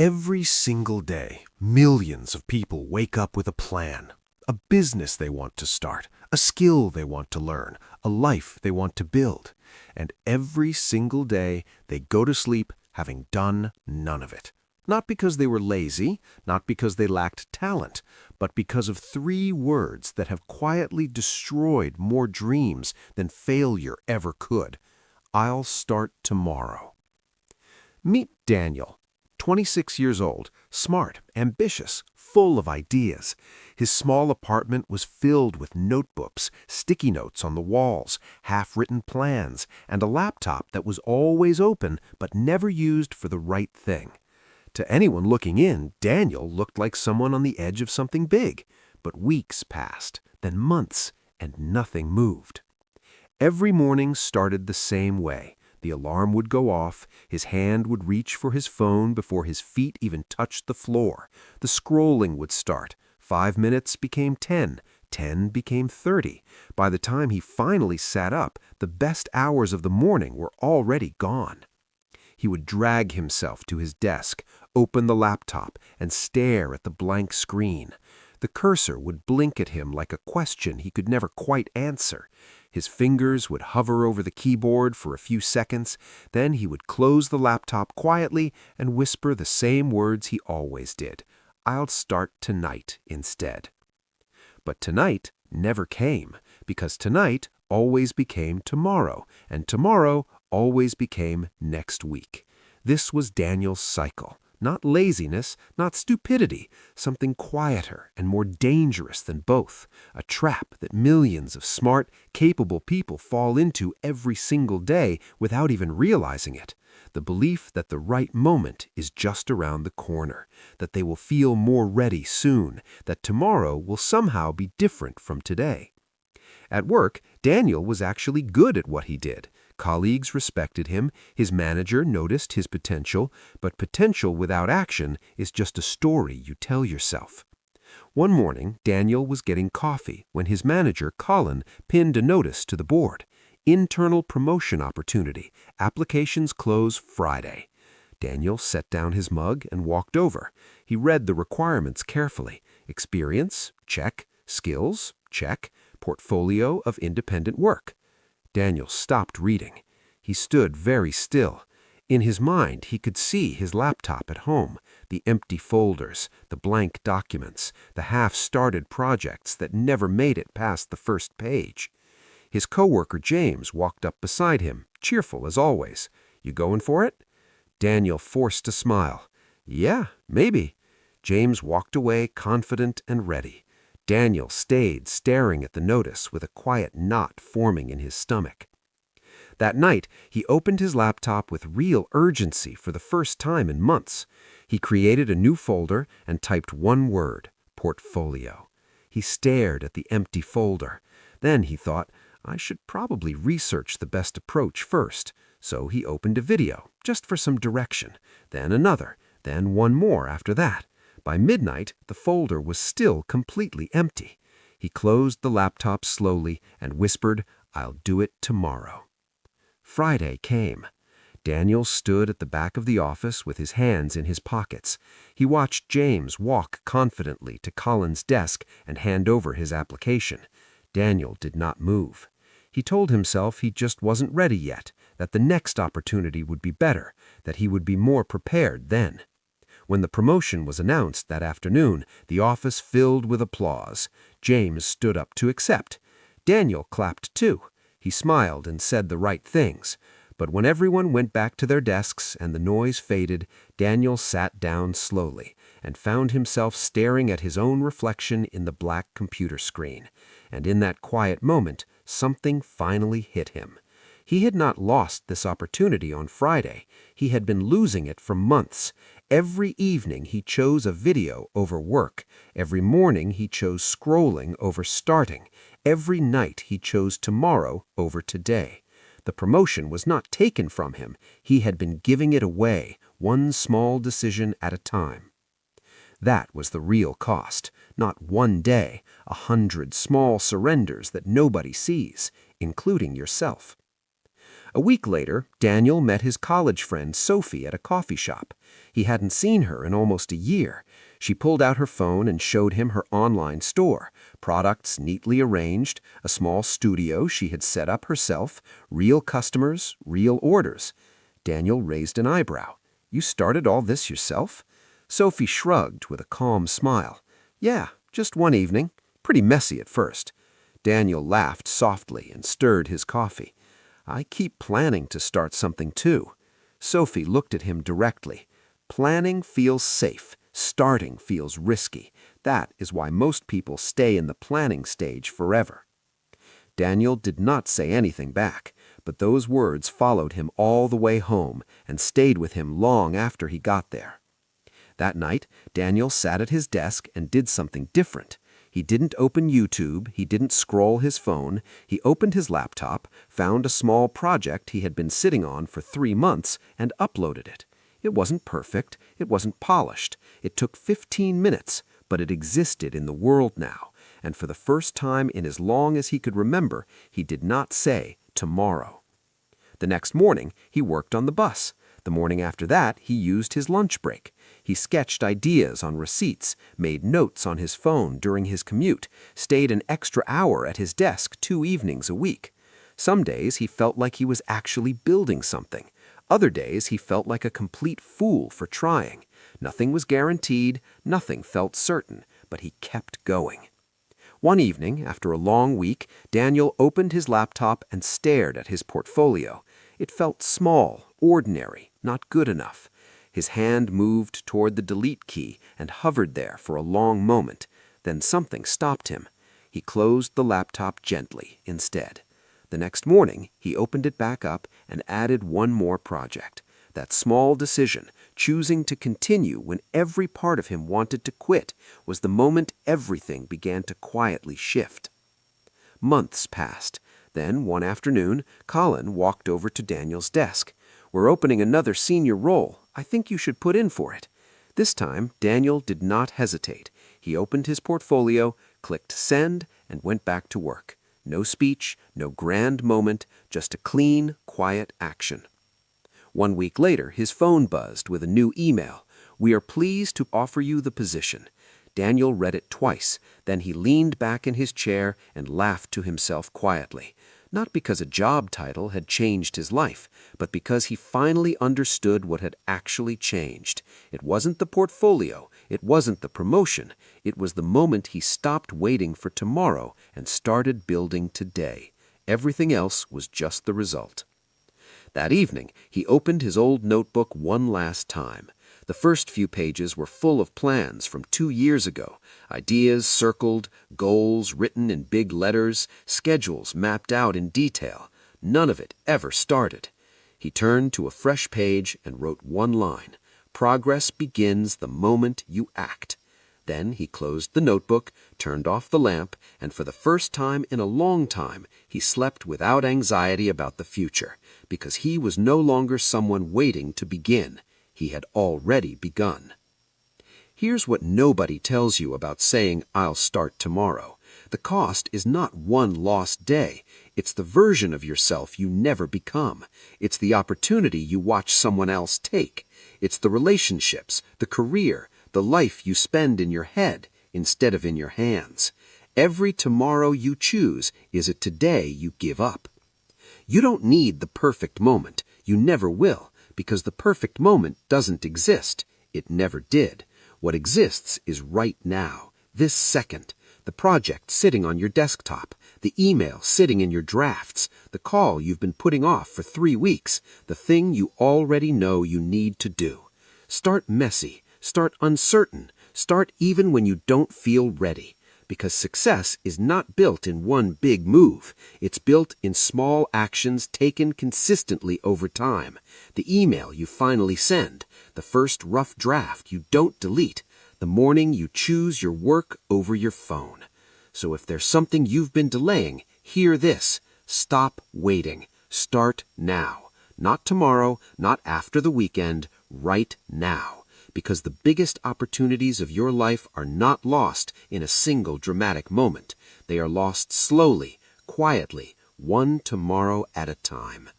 Every single day, millions of people wake up with a plan. A business they want to start, a skill they want to learn, a life they want to build. And every single day, they go to sleep having done none of it. Not because they were lazy, not because they lacked talent, but because of three words that have quietly destroyed more dreams than failure ever could. I'll start tomorrow. Meet Daniel. 26 years old, smart, ambitious, full of ideas. His small apartment was filled with notebooks, sticky notes on the walls, half-written plans, and a laptop that was always open but never used for the right thing. To anyone looking in, Daniel looked like someone on the edge of something big. But weeks passed, then months, and nothing moved. Every morning started the same way. The alarm would go off, his hand would reach for his phone before his feet even touched the floor. The scrolling would start. 5 minutes became 10, 10 became 30. By the time he finally sat up, the best hours of the morning were already gone. He would drag himself to his desk, open the laptop, and stare at the blank screen. The cursor would blink at him like a question he could never quite answer. His fingers would hover over the keyboard for a few seconds, then he would close the laptop quietly and whisper the same words he always did. I'll start tonight instead. But tonight never came, because tonight always became tomorrow, and tomorrow always became next week. This was Daniel's cycle. Not laziness, not stupidity, something quieter and more dangerous than both, a trap that millions of smart, capable people fall into every single day without even realizing it. The belief that the right moment is just around the corner, that they will feel more ready soon, that tomorrow will somehow be different from today. At work, Daniel was actually good at what he did. Colleagues respected him, his manager noticed his potential, but potential without action is just a story you tell yourself. One morning, Daniel was getting coffee when his manager, Colin, pinned a notice to the board. Internal promotion opportunity. Applications close Friday. Daniel set down his mug and walked over. He read the requirements carefully. Experience? Check. Skills? Check. Portfolio of independent work. Daniel stopped reading. He stood very still. In his mind, he could see his laptop at home, the empty folders, the blank documents, the half-started projects that never made it past the first page. His coworker James walked up beside him, cheerful as always. "You going for it?" Daniel forced a smile. "Yeah, maybe." James walked away confident and ready. Daniel stayed staring at the notice with a quiet knot forming in his stomach. That night, he opened his laptop with real urgency for the first time in months. He created a new folder and typed one word, portfolio. He stared at the empty folder. Then he thought, I should probably research the best approach first. So he opened a video, just for some direction, then another, then one more after that. By midnight, the folder was still completely empty. He closed the laptop slowly and whispered, I'll do it tomorrow. Friday came. Daniel stood at the back of the office with his hands in his pockets. He watched James walk confidently to Colin's desk and hand over his application. Daniel did not move. He told himself he just wasn't ready yet, that the next opportunity would be better, that he would be more prepared then. When the promotion was announced that afternoon, the office filled with applause. James stood up to accept. Daniel clapped too. He smiled and said the right things. But when everyone went back to their desks and the noise faded, Daniel sat down slowly and found himself staring at his own reflection in the black computer screen. And in that quiet moment, something finally hit him. He had not lost this opportunity on Friday. He had been losing it for months. Every evening he chose a video over work. Every morning he chose scrolling over starting. Every night he chose tomorrow over today. The promotion was not taken from him. He had been giving it away, one small decision at a time. That was the real cost. Not one day, 100 small surrenders that nobody sees, including yourself. A week later, Daniel met his college friend Sophie at a coffee shop. He hadn't seen her in almost a year. She pulled out her phone and showed him her online store, products neatly arranged, a small studio she had set up herself, real customers, real orders. Daniel raised an eyebrow. "You started all this yourself?" Sophie shrugged with a calm smile. "Yeah, just one evening. Pretty messy at first." Daniel laughed softly and stirred his coffee. "I keep planning to start something too." Sophie looked at him directly. "Planning feels safe. Starting feels risky. That is why most people stay in the planning stage forever." Daniel did not say anything back, but those words followed him all the way home and stayed with him long after he got there. That night, Daniel sat at his desk and did something different. He didn't open YouTube, he didn't scroll his phone, he opened his laptop, found a small project he had been sitting on for 3 months, and uploaded it. It wasn't perfect, it wasn't polished. It took 15 minutes, but it existed in the world now, and for the first time in as long as he could remember, he did not say tomorrow. The next morning, he worked on the bus. The morning after that, he used his lunch break. He sketched ideas on receipts, made notes on his phone during his commute, stayed an extra hour at his desk 2 evenings a week. Some days he felt like he was actually building something. Other days he felt like a complete fool for trying. Nothing was guaranteed, nothing felt certain, but he kept going. One evening, after a long week, Daniel opened his laptop and stared at his portfolio. It felt small, ordinary, not good enough. His hand moved toward the delete key and hovered there for a long moment. Then something stopped him. He closed the laptop gently instead. The next morning, he opened it back up and added one more project. That small decision, choosing to continue when every part of him wanted to quit, was the moment everything began to quietly shift. Months passed. Then, one afternoon, Colin walked over to Daniel's desk. "We're opening another senior role. I think you should put in for it." This time, Daniel did not hesitate. He opened his portfolio, clicked send, and went back to work. No speech, no grand moment, just a clean, quiet action. 1 week later, his phone buzzed with a new email. "We are pleased to offer you the position." Daniel read it twice. Then he leaned back in his chair and laughed to himself quietly. Not because a job title had changed his life, but because he finally understood what had actually changed. It wasn't the portfolio, it wasn't the promotion, it was the moment he stopped waiting for tomorrow and started building today. Everything else was just the result. That evening, he opened his old notebook one last time. The first few pages were full of plans from 2 years ago, ideas circled, goals written in big letters, schedules mapped out in detail. None of it ever started. He turned to a fresh page and wrote one line: "Progress begins the moment you act." Then he closed the notebook, turned off the lamp, and for the first time in a long time, he slept without anxiety about the future, because he was no longer someone waiting to begin. He had already begun. Here's what nobody tells you about saying, "I'll start tomorrow." The cost is not one lost day. It's the version of yourself you never become. It's the opportunity you watch someone else take. It's the relationships, the career, the life you spend in your head instead of in your hands. Every tomorrow you choose is a today you give up. You don't need the perfect moment. You never will, because the perfect moment doesn't exist. It never did. What exists is right now, this second. The project sitting on your desktop, the email sitting in your drafts, the call you've been putting off for 3 weeks, the thing you already know you need to do. Start messy, start uncertain, start even when you don't feel ready. Because success is not built in one big move. It's built in small actions taken consistently over time. The email you finally send, the first rough draft you don't delete, the morning you choose your work over your phone. So if there's something you've been delaying, hear this: stop waiting. Start now. Not tomorrow, not after the weekend, right now. Because the biggest opportunities of your life are not lost in a single dramatic moment. They are lost slowly, quietly, one tomorrow at a time.